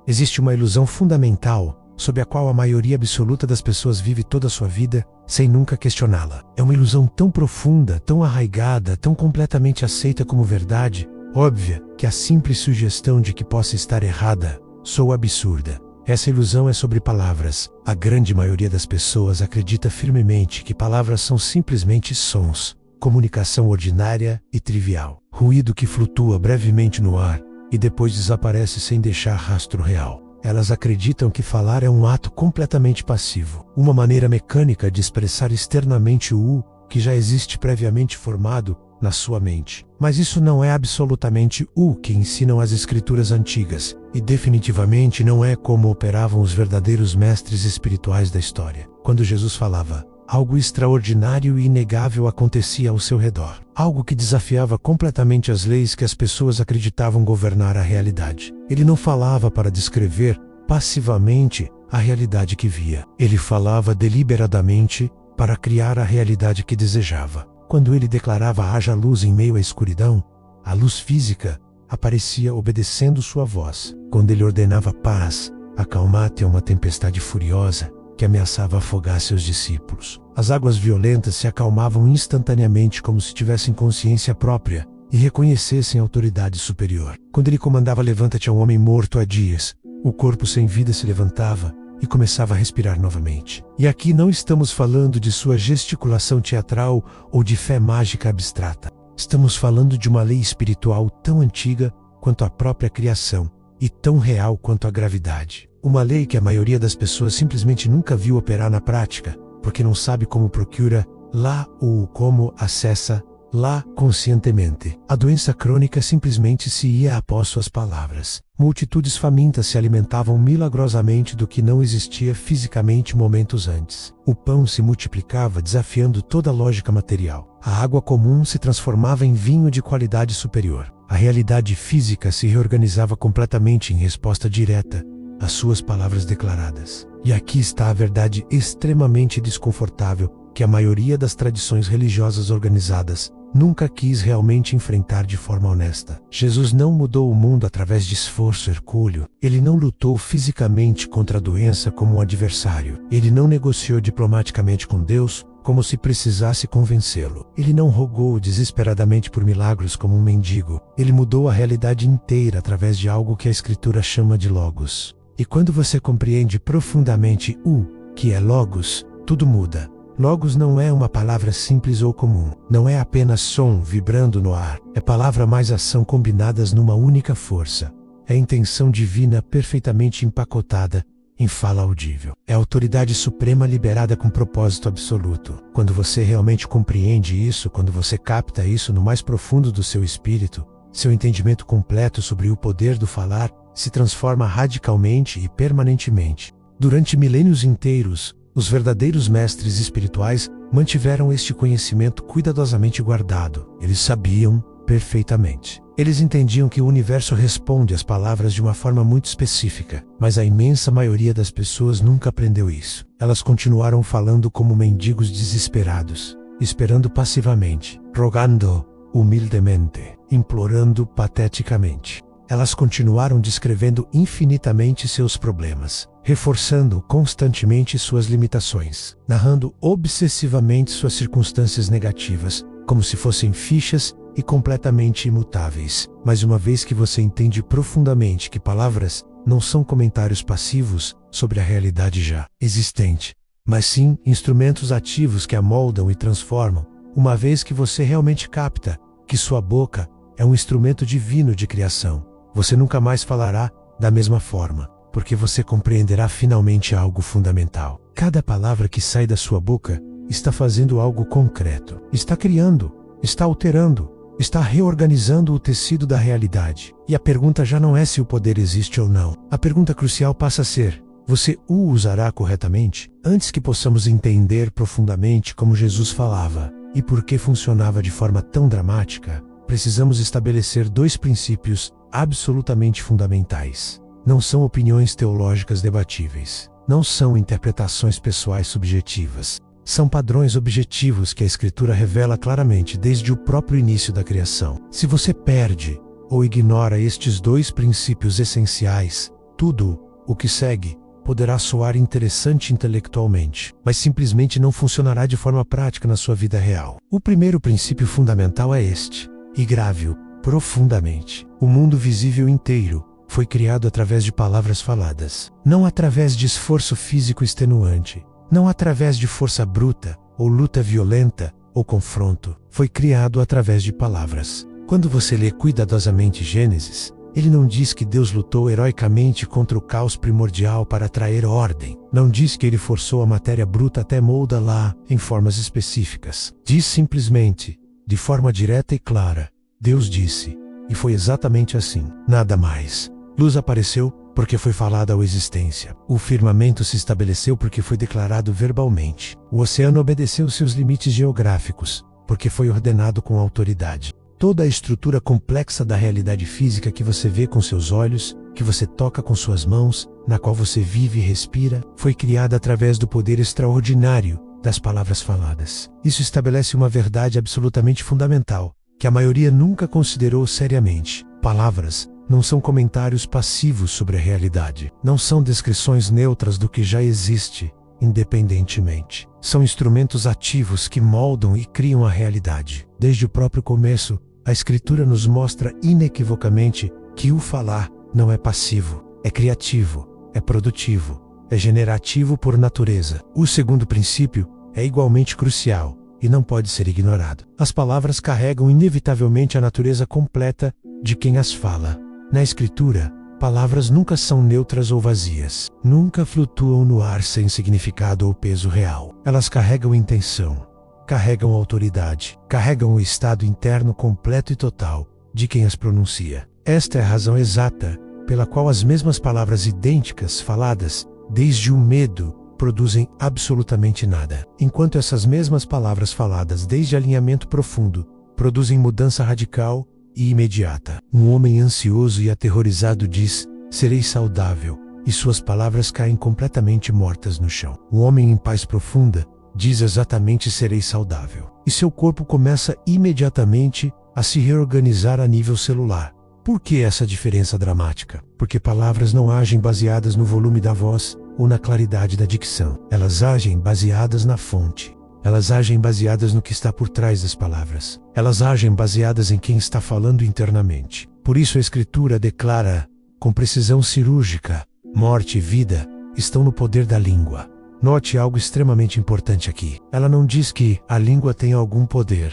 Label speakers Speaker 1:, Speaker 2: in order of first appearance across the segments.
Speaker 1: Existe uma ilusão fundamental, sob a qual a maioria absoluta das pessoas vive toda a sua vida, sem nunca questioná-la. É uma ilusão tão profunda, tão arraigada, tão completamente aceita como verdade, óbvia, que a simples sugestão de que possa estar errada soa absurda. Essa ilusão é sobre palavras. A grande maioria das pessoas acredita firmemente que palavras são simplesmente sons, comunicação ordinária e trivial, ruído que flutua brevemente no ar e depois desaparece sem deixar rastro real. Elas acreditam que falar é um ato completamente passivo, uma maneira mecânica de expressar externamente o que já existe previamente formado na sua mente. Mas isso não é absolutamente o que ensinam as escrituras antigas, e definitivamente não é como operavam os verdadeiros mestres espirituais da história. Quando Jesus falava, algo extraordinário e inegável acontecia ao seu redor, algo que desafiava completamente as leis que as pessoas acreditavam governar a realidade. Ele não falava para descrever passivamente a realidade que via. Ele falava deliberadamente para criar a realidade que desejava. Quando ele declarava haja luz em meio à escuridão, a luz física aparecia obedecendo sua voz. Quando ele ordenava paz, acalmate uma tempestade furiosa que ameaçava afogar seus discípulos, as águas violentas se acalmavam instantaneamente como se tivessem consciência própria e reconhecessem autoridade superior. Quando ele comandava levanta-te a um homem morto há dias, o corpo sem vida se levantava e começava a respirar novamente. E aqui não estamos falando de sua gesticulação teatral ou de fé mágica abstrata. Estamos falando de uma lei espiritual tão antiga quanto a própria criação e tão real quanto a gravidade. Uma lei que a maioria das pessoas simplesmente nunca viu operar na prática, porque não sabe como procura lá ou como acessa lá conscientemente. A doença crônica simplesmente se ia após suas palavras. Multitudes famintas se alimentavam milagrosamente do que não existia fisicamente momentos antes. O pão se multiplicava desafiando toda a lógica material. A água comum se transformava em vinho de qualidade superior. A realidade física se reorganizava completamente em resposta direta às suas palavras declaradas. E aqui está a verdade extremamente desconfortável que a maioria das tradições religiosas organizadas nunca quis realmente enfrentar de forma honesta. Jesus não mudou o mundo através de esforço hercúleo. Ele não lutou fisicamente contra a doença como um adversário. Ele não negociou diplomaticamente com Deus como se precisasse convencê-lo. Ele não rogou desesperadamente por milagres como um mendigo. Ele mudou a realidade inteira através de algo que a Escritura chama de Logos. E quando você compreende profundamente o que é Logos, tudo muda. Logos não é uma palavra simples ou comum. Não é apenas som vibrando no ar. É palavra mais ação combinadas numa única força. É intenção divina perfeitamente empacotada em fala audível. É autoridade suprema liberada com propósito absoluto. Quando você realmente compreende isso, quando você capta isso no mais profundo do seu espírito, seu entendimento completo sobre o poder do falar se transforma radicalmente e permanentemente. Durante milênios inteiros, os verdadeiros mestres espirituais mantiveram este conhecimento cuidadosamente guardado. Eles sabiam perfeitamente. Eles entendiam que o universo responde às palavras de uma forma muito específica, mas a imensa maioria das pessoas nunca aprendeu isso. Elas continuaram falando como mendigos desesperados, esperando passivamente, rogando humildemente, implorando pateticamente. Elas continuaram descrevendo infinitamente seus problemas, reforçando constantemente suas limitações, narrando obsessivamente suas circunstâncias negativas, como se fossem fichas e completamente imutáveis. Mas uma vez que você entende profundamente que palavras não são comentários passivos sobre a realidade já existente, mas sim instrumentos ativos que a moldam e transformam, uma vez que você realmente capta que sua boca é um instrumento divino de criação, você nunca mais falará da mesma forma, porque você compreenderá finalmente algo fundamental. Cada palavra que sai da sua boca está fazendo algo concreto, está criando, está alterando, está reorganizando o tecido da realidade. E a pergunta já não é se o poder existe ou não. A pergunta crucial passa a ser: você o usará corretamente? Antes que possamos entender profundamente como Jesus falava e por que funcionava de forma tão dramática, precisamos estabelecer dois princípios absolutamente fundamentais. Não são opiniões teológicas debatíveis. Não são interpretações pessoais subjetivas. São padrões objetivos que a Escritura revela claramente desde o próprio início da criação. Se você perde ou ignora estes dois princípios essenciais, Tudo o que segue poderá soar interessante intelectualmente, mas simplesmente não funcionará de forma prática na sua vida real. O primeiro princípio fundamental é este, e grave-o profundamente. O mundo visível inteiro foi criado através de palavras faladas, não através de esforço físico extenuante, não através de força bruta, ou luta violenta, ou confronto. Foi criado através de palavras. Quando você lê cuidadosamente Gênesis, ele não diz que Deus lutou heroicamente contra o caos primordial para trazer ordem. Não diz que ele forçou a matéria bruta até moldá-la em formas específicas. Diz simplesmente, de forma direta e clara, Deus disse, e foi exatamente assim. Nada mais. Luz apareceu porque foi falada à existência. O firmamento se estabeleceu porque foi declarado verbalmente. O oceano obedeceu seus limites geográficos, porque foi ordenado com autoridade. Toda a estrutura complexa da realidade física que você vê com seus olhos, que você toca com suas mãos, na qual você vive e respira, foi criada através do poder extraordinário das palavras faladas. Isso estabelece uma verdade absolutamente fundamental, que a maioria nunca considerou seriamente. Palavras não são comentários passivos sobre a realidade. Não são descrições neutras do que já existe, independentemente. São instrumentos ativos que moldam e criam a realidade. Desde o próprio começo, a Escritura nos mostra inequivocamente que o falar não é passivo, é criativo, é produtivo, é generativo por natureza. O segundo princípio é igualmente crucial e não pode ser ignorado. As palavras carregam inevitavelmente a natureza completa de quem as fala. Na Escritura, palavras nunca são neutras ou vazias. Nunca flutuam no ar sem significado ou peso real. Elas carregam intenção, carregam autoridade, carregam o estado interno completo e total de quem as pronuncia. Esta é a razão exata pela qual as mesmas palavras idênticas faladas, desde o medo, produzem absolutamente nada, enquanto essas mesmas palavras faladas desde alinhamento profundo produzem mudança radical e imediata. Um homem ansioso e aterrorizado diz, serei saudável, e suas palavras caem completamente mortas no chão. Um homem em paz profunda diz exatamente serei saudável, e seu corpo começa imediatamente a se reorganizar a nível celular. Por que essa diferença dramática? Porque palavras não agem baseadas no volume da voz ou na claridade da dicção. Elas agem baseadas na fonte. Elas agem baseadas no que está por trás das palavras. Elas agem baseadas em quem está falando internamente. Por isso a Escritura declara, com precisão cirúrgica, morte e vida estão no poder da língua. Note algo extremamente importante aqui. Ela não diz que a língua tem algum poder.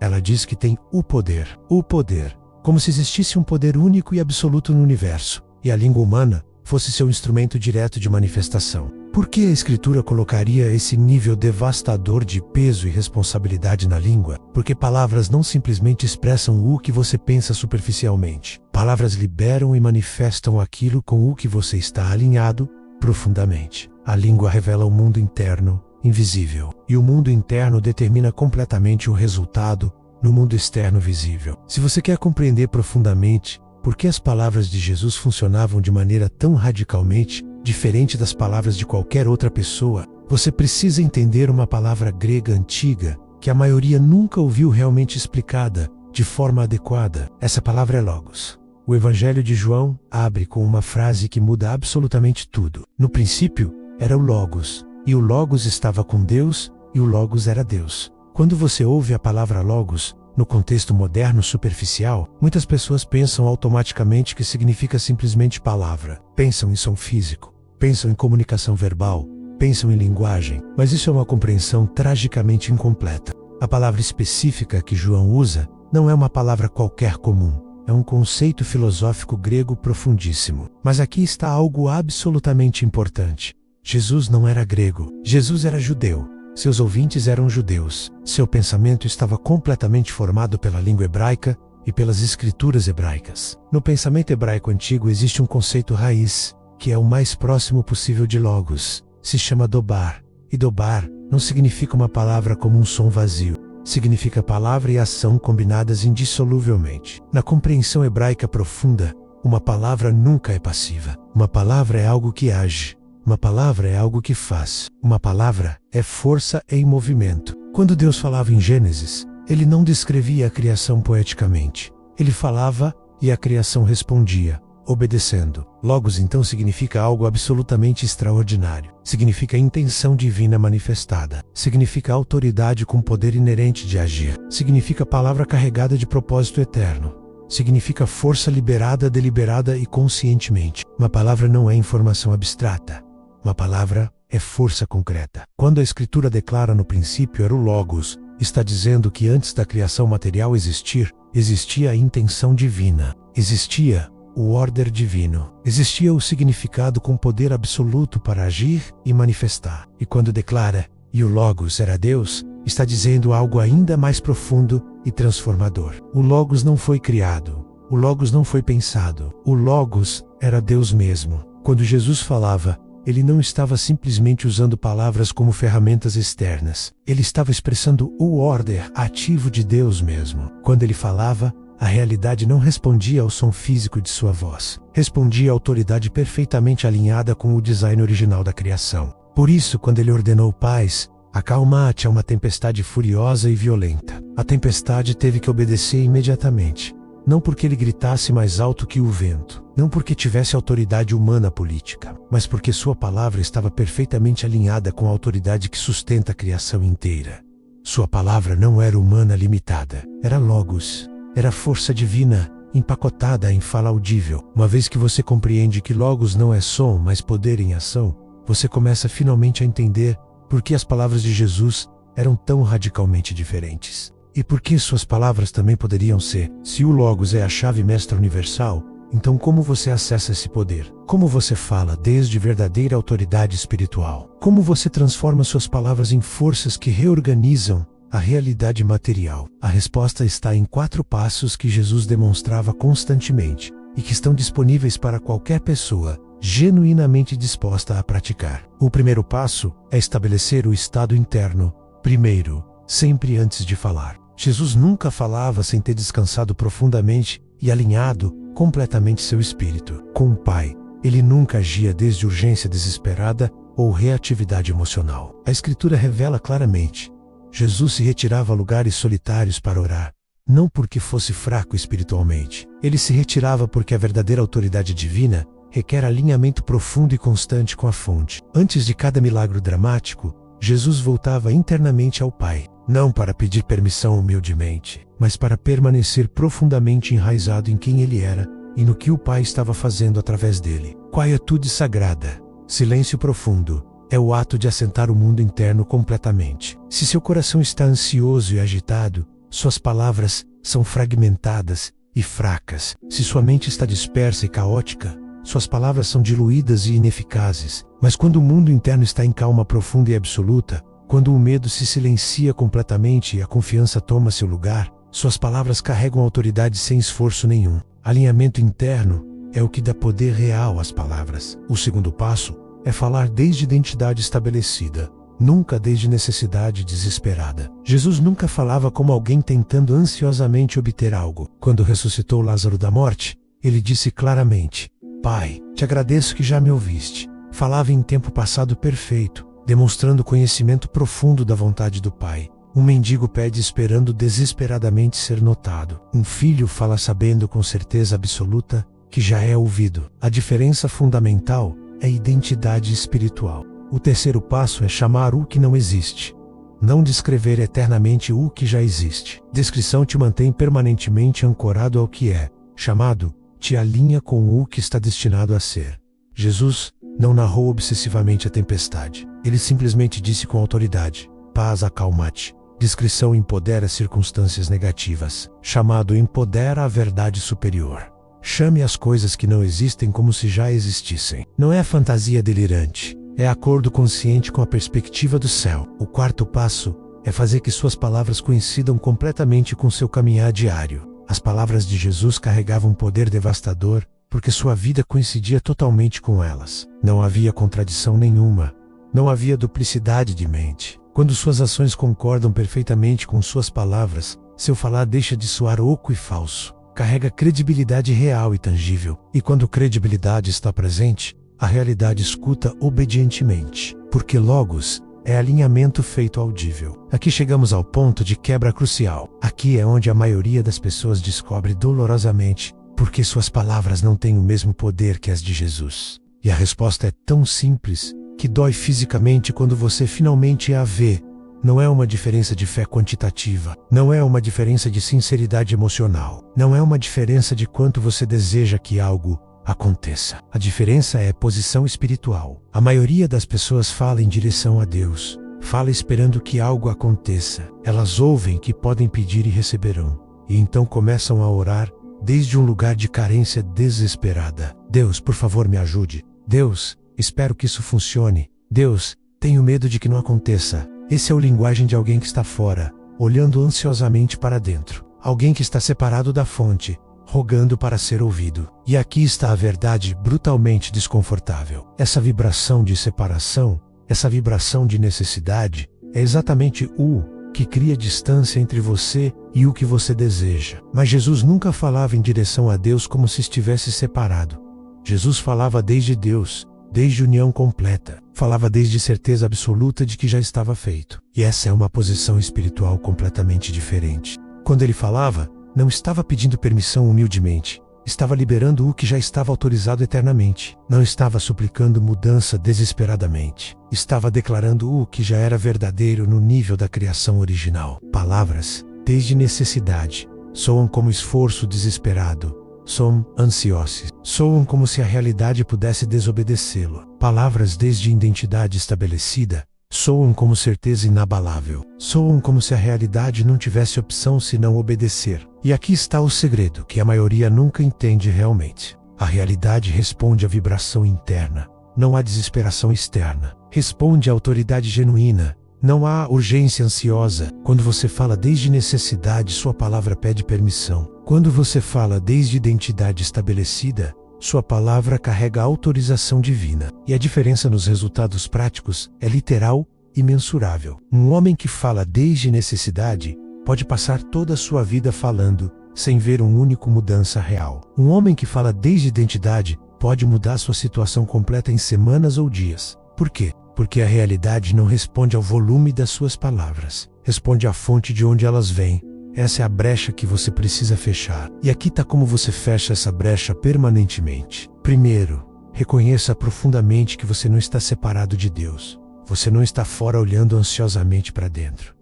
Speaker 1: Ela diz que tem o poder. O poder. Como se existisse um poder único e absoluto no universo, e a língua humana fosse seu instrumento direto de manifestação. Por que a Escritura colocaria esse nível devastador de peso e responsabilidade na língua? Porque palavras não simplesmente expressam o que você pensa superficialmente. Palavras liberam e manifestam aquilo com o que você está alinhado profundamente. A língua revela o mundo interno, invisível, e o mundo interno determina completamente o resultado no mundo externo visível. Se você quer compreender profundamente por que as palavras de Jesus funcionavam de maneira tão radicalmente diferente das palavras de qualquer outra pessoa, você precisa entender uma palavra grega antiga que a maioria nunca ouviu realmente explicada de forma adequada. Essa palavra é logos. O Evangelho de João abre com uma frase que muda absolutamente tudo. No princípio era o Logos, e o Logos estava com Deus, e o Logos era Deus. Quando você ouve a palavra logos, no contexto moderno superficial, muitas pessoas pensam automaticamente que significa simplesmente palavra. Pensam em som físico, pensam em comunicação verbal, pensam em linguagem, mas isso é uma compreensão tragicamente incompleta. A palavra específica que João usa não é uma palavra qualquer comum, é um conceito filosófico grego profundíssimo. Mas aqui está algo absolutamente importante. Jesus não era grego, Jesus era judeu. Seus ouvintes eram judeus. Seu pensamento estava completamente formado pela língua hebraica e pelas escrituras hebraicas. No pensamento hebraico antigo existe um conceito raiz, que é o mais próximo possível de logos. Se chama dobar. E dobar não significa uma palavra como um som vazio. Significa palavra e ação combinadas indissoluvelmente. Na compreensão hebraica profunda, uma palavra nunca é passiva. Uma palavra é algo que age. Uma palavra é algo que faz. Uma palavra é força em movimento. Quando Deus falava em Gênesis, Ele não descrevia a criação poeticamente. Ele falava e a criação respondia. obedecendo. Logos então significa algo absolutamente extraordinário. Significa intenção divina manifestada. Significa autoridade com poder inerente de agir. Significa palavra carregada de propósito eterno. Significa força liberada, deliberada e conscientemente. Uma palavra não é informação abstrata. Uma palavra é força concreta. Quando a Escritura declara no princípio era o Logos, está dizendo que antes da criação material existir, existia a intenção divina. Existia o order divino. Existia o significado com poder absoluto para agir e manifestar. E quando declara, e o Logos era Deus, está dizendo algo ainda mais profundo e transformador. O Logos não foi criado. O Logos não foi pensado. O Logos era Deus mesmo. Quando Jesus falava, ele não estava simplesmente usando palavras como ferramentas externas. Ele estava expressando o order ativo de Deus mesmo. Quando ele falava, a realidade não respondia ao som físico de sua voz. Respondia à autoridade perfeitamente alinhada com o design original da criação. Por isso, quando ele ordenou paz, acalma-te a uma tempestade furiosa e violenta. A tempestade teve que obedecer imediatamente. Não porque ele gritasse mais alto que o vento, não porque tivesse autoridade humana política, mas porque sua palavra estava perfeitamente alinhada com a autoridade que sustenta a criação inteira. Sua palavra não era humana limitada, era Logos, era força divina, empacotada em fala audível. Uma vez que você compreende que Logos não é som, mas poder em ação, você começa finalmente a entender por que as palavras de Jesus eram tão radicalmente diferentes. E por que suas palavras também poderiam ser. Se o Logos é a chave mestra universal, então como você acessa esse poder? Como você fala desde verdadeira autoridade espiritual? Como você transforma suas palavras em forças que reorganizam a realidade material? A resposta está em 4 passos que Jesus demonstrava constantemente e que estão disponíveis para qualquer pessoa genuinamente disposta a praticar. O primeiro passo é estabelecer o estado interno, primeiro, sempre antes de falar. Jesus nunca falava sem ter descansado profundamente e alinhado completamente seu espírito com o Pai. Ele nunca agia desde urgência desesperada ou reatividade emocional. A Escritura revela claramente: Jesus se retirava a lugares solitários para orar, não porque fosse fraco espiritualmente. Ele se retirava porque a verdadeira autoridade divina requer alinhamento profundo e constante com a fonte. Antes de cada milagre dramático, Jesus voltava internamente ao Pai, não para pedir permissão humildemente, mas para permanecer profundamente enraizado em quem ele era e no que o Pai estava fazendo através dele. Quietude sagrada, silêncio profundo, é o ato de assentar o mundo interno completamente. Se seu coração está ansioso e agitado, suas palavras são fragmentadas e fracas. Se sua mente está dispersa e caótica, suas palavras são diluídas e ineficazes. Mas quando o mundo interno está em calma profunda e absoluta, quando o medo se silencia completamente e a confiança toma seu lugar, suas palavras carregam autoridade sem esforço nenhum. Alinhamento interno é o que dá poder real às palavras. O segundo passo é falar desde identidade estabelecida, nunca desde necessidade desesperada. Jesus nunca falava como alguém tentando ansiosamente obter algo. Quando ressuscitou Lázaro da morte, ele disse claramente: Pai, te agradeço que já me ouviste. Falava em tempo passado perfeito, demonstrando conhecimento profundo da vontade do Pai. Um mendigo pede esperando desesperadamente ser notado. Um filho fala sabendo com certeza absoluta que já é ouvido. A diferença fundamental é identidade espiritual. O terceiro passo é chamar o que não existe. Não descrever eternamente o que já existe. Descrição te mantém permanentemente ancorado ao que é. Chamado te alinha com o que está destinado a ser. Jesus não narrou obsessivamente a tempestade. Ele simplesmente disse com autoridade: paz, acalma-te. Descrição empodera circunstâncias negativas. Chamado empodera a verdade superior. Chame as coisas que não existem como se já existissem. Não é fantasia delirante. É acordo consciente com a perspectiva do céu. O quarto passo é fazer que suas palavras coincidam completamente com seu caminhar diário. As palavras de Jesus carregavam poder devastador, porque sua vida coincidia totalmente com elas. Não havia contradição nenhuma. Não havia duplicidade de mente. Quando suas ações concordam perfeitamente com suas palavras, seu falar deixa de soar oco e falso. Carrega credibilidade real e tangível. E quando credibilidade está presente, a realidade escuta obedientemente. Porque Logos é alinhamento feito audível. Aqui chegamos ao ponto de quebra crucial. Aqui é onde a maioria das pessoas descobre dolorosamente porque suas palavras não têm o mesmo poder que as de Jesus. E a resposta é tão simples que dói fisicamente quando você finalmente a vê. Não é uma diferença de fé quantitativa, não é uma diferença de sinceridade emocional, não é uma diferença de quanto você deseja que algo aconteça. A diferença é posição espiritual. A maioria das pessoas fala em direção a Deus, fala esperando que algo aconteça. Elas ouvem que podem pedir e receberão, e então começam a orar desde um lugar de carência desesperada. Deus, por favor, me ajude. Deus, espero que isso funcione. Deus, tenho medo de que não aconteça. Esse é o linguagem de alguém que está fora, olhando ansiosamente para dentro. Alguém que está separado da fonte, rogando para ser ouvido. E aqui está a verdade brutalmente desconfortável. Essa vibração de separação, essa vibração de necessidade, é exatamente o que cria distância entre você e o que você deseja. Mas Jesus nunca falava em direção a Deus como se estivesse separado. Jesus falava desde Deus, desde união completa. Falava desde certeza absoluta de que já estava feito. E essa é uma posição espiritual completamente diferente. Quando ele falava, não estava pedindo permissão humildemente. Estava liberando o que já estava autorizado eternamente. Não estava suplicando mudança desesperadamente. Estava declarando o que já era verdadeiro no nível da criação original. Palavras, desde necessidade, soam como esforço desesperado. Soam ansiosos. Soam como se a realidade pudesse desobedecê-lo. Palavras desde identidade estabelecida soam como certeza inabalável. Soam como se a realidade não tivesse opção senão obedecer. E aqui está o segredo que a maioria nunca entende realmente. A realidade responde à vibração interna. Não há desesperação externa. Responde à autoridade genuína. Não há urgência ansiosa. Quando você fala desde necessidade, sua palavra pede permissão. Quando você fala desde identidade estabelecida, sua palavra carrega autorização divina. E a diferença nos resultados práticos é literal e mensurável. Um homem que fala desde necessidade pode passar toda a sua vida falando, sem ver um único mudança real. Um homem que fala desde identidade pode mudar sua situação completa em semanas ou dias. Por quê? Porque a realidade não responde ao volume das suas palavras. Responde à fonte de onde elas vêm. Essa é a brecha que você precisa fechar. E aqui está como você fecha essa brecha permanentemente. Primeiro, reconheça profundamente que você não está separado de Deus. Você não está fora olhando ansiosamente para dentro.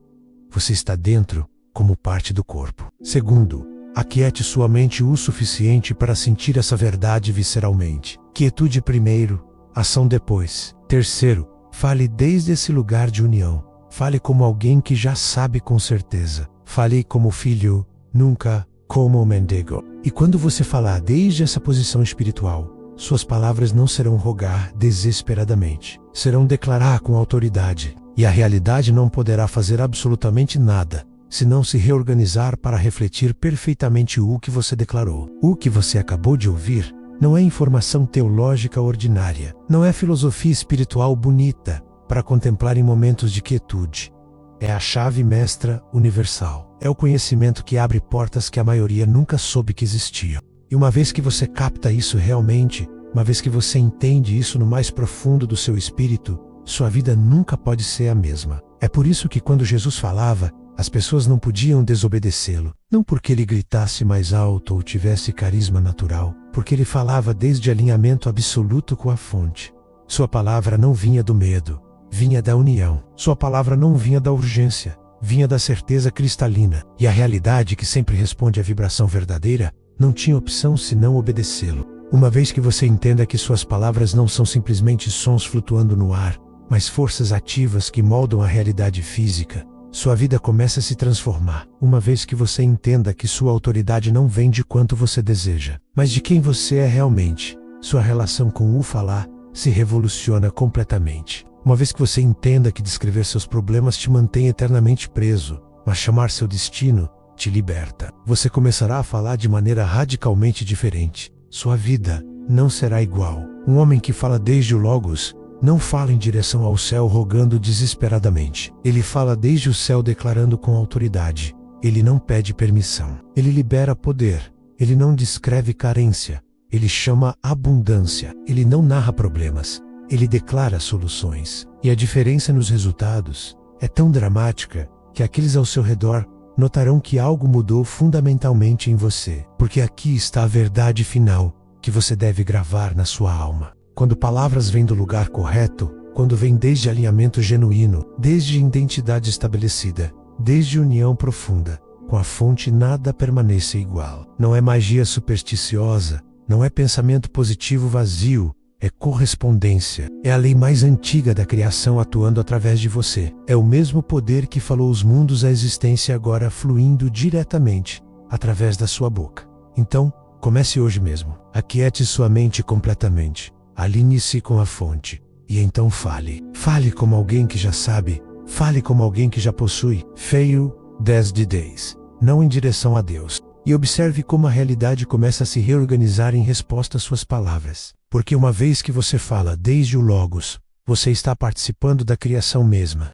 Speaker 1: Você está dentro como parte do corpo. Segundo, aquiete sua mente o suficiente para sentir essa verdade visceralmente. Quietude primeiro, ação depois. Terceiro, fale desde esse lugar de união. Fale como alguém que já sabe com certeza. Fale como filho, nunca como mendigo. E quando você falar desde essa posição espiritual, suas palavras não serão rogar desesperadamente. Serão declarar com autoridade. E a realidade não poderá fazer absolutamente nada, senão se reorganizar para refletir perfeitamente o que você declarou. O que você acabou de ouvir não é informação teológica ordinária. Não é filosofia espiritual bonita para contemplar em momentos de quietude. É a chave mestra universal. É o conhecimento que abre portas que a maioria nunca soube que existiam. E uma vez que você capta isso realmente, uma vez que você entende isso no mais profundo do seu espírito, sua vida nunca pode ser a mesma. É por isso que quando Jesus falava, as pessoas não podiam desobedecê-lo. Não porque ele gritasse mais alto ou tivesse carisma natural, porque ele falava desde alinhamento absoluto com a fonte. Sua palavra não vinha do medo, vinha da união. Sua palavra não vinha da urgência, vinha da certeza cristalina. E a realidade, que sempre responde à vibração verdadeira, não tinha opção senão obedecê-lo. Uma vez que você entenda que suas palavras não são simplesmente sons flutuando no ar, mas forças ativas que moldam a realidade física, sua vida começa a se transformar. Uma vez que você entenda que sua autoridade não vem de quanto você deseja, mas de quem você é realmente, sua relação com o falar se revoluciona completamente. Uma vez que você entenda que descrever seus problemas te mantém eternamente preso, mas chamar seu destino te liberta. Você começará a falar de maneira radicalmente diferente. Sua vida não será igual. Um homem que fala desde o Logos não fala em direção ao céu rogando desesperadamente. Ele fala desde o céu declarando com autoridade. Ele não pede permissão. Ele libera poder. Ele não descreve carência. Ele chama abundância. Ele não narra problemas. Ele declara soluções. E a diferença nos resultados é tão dramática que aqueles ao seu redor notarão que algo mudou fundamentalmente em você, porque aqui está a verdade final que você deve gravar na sua alma. Quando palavras vêm do lugar correto, quando vêm desde alinhamento genuíno, desde identidade estabelecida, desde união profunda, com a fonte nada permanece igual. Não é magia supersticiosa, não é pensamento positivo vazio, é correspondência. É a lei mais antiga da criação atuando através de você. É o mesmo poder que falou os mundos à existência agora fluindo diretamente através da sua boca. Então, comece hoje mesmo. Aquiete sua mente completamente. Alinhe-se com a fonte. E então fale. Fale como alguém que já sabe. Fale como alguém que já possui. Fail 10 de 10. Não em direção a Deus. E observe como a realidade começa a se reorganizar em resposta às suas palavras. Porque uma vez que você fala desde o Logos, você está participando da criação mesma.